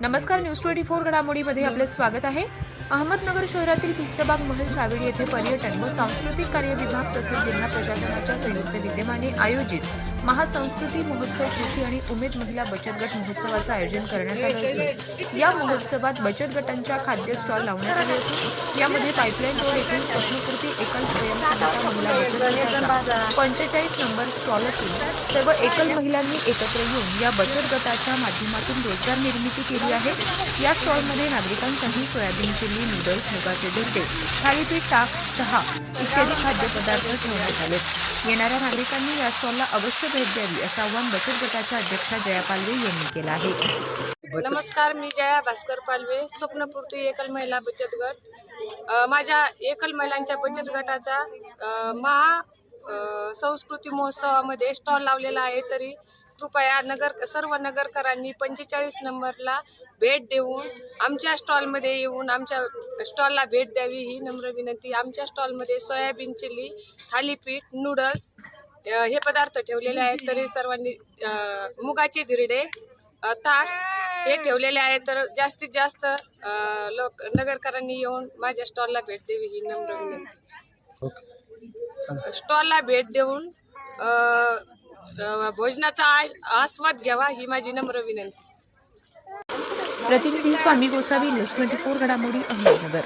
नमस्कार, न्यूज 24 घडामोडीमध्ये आपले स्वागत आहे. अहमदनगर शहरातील भिस्तबाग महल सावेडी येथे पर्यटन व सांस्कृतिक कार्य विभाग तसेच जिल्हा प्रशासनाच्या संयुक्त विद्यमाने आयोजित महासंस्कृती महोत्सव कृती आणि उमेद महिला बचत गट महोत्सवाचे आयोजन करण्यात आले असून या महोत्सवात बचत गटांच्या खाद्य स्टॉल लावण्यात आले असून यामध्ये पाईपलाईन रोड येथील स्वप्नपूर्ती एकल स्वयंसहायता महिला बचत गटाचा 45 नंबर स्टॉल असून सर्व एकल महिलांनी एकत्र येऊन या बचत गटाच्या माध्यमातून रोजगार निर्मिती केली आहे. या स्टॉलमध्ये नागरिकांसाठी सोयाबीन चिल्ली, नूडल्स, मुगाचे धोटे, थालीपीठ, ताक, चहा इत्यादी खाद्यपदार्थ ठेवण्यात आले. येणाऱ्या नागरिकांनी या स्टॉलला अवश्य भेट द्यावी असं आवाहन बचत गटाच्या अध्यक्षा जया पालवे यांनी केलं आहे. नमस्कार, मी जया भास्कर पालवे, स्वप्नपूर्ती एकल महिला बचत गट. माझ्या एकल महिलांच्या बचत गटाचा संस्कृती महोत्सवामध्ये स्टॉल लावलेला आहे. तरी कृपया सर्व नगरकरांनी 45 नंबरला भेट देऊन आमच्या स्टॉलमध्ये येऊन आमच्या स्टॉलला भेट द्यावी ही नम्र विनंती. आमच्या स्टॉलमध्ये सोयाबीन चिल्ली, थालीपीठ, नूडल्स हे पदार्थ ठेवलेले आहेत. तरी सर्वांनी मुगाचे धिरडे, ताक हे ठेवलेले आहे. तर जास्तीत जास्त नगरकरांनी येऊन माझ्या स्टॉलला भेट द्यावी ही नम्र विनंती. स्टॉलला भेट देऊन भोजनाचा आस्वाद घ्यावा ही माझी नम्र विनंती. प्रतिनिधी स्वामी गोसावी, न्यूज 24 घडामोडी, अहमदनगर.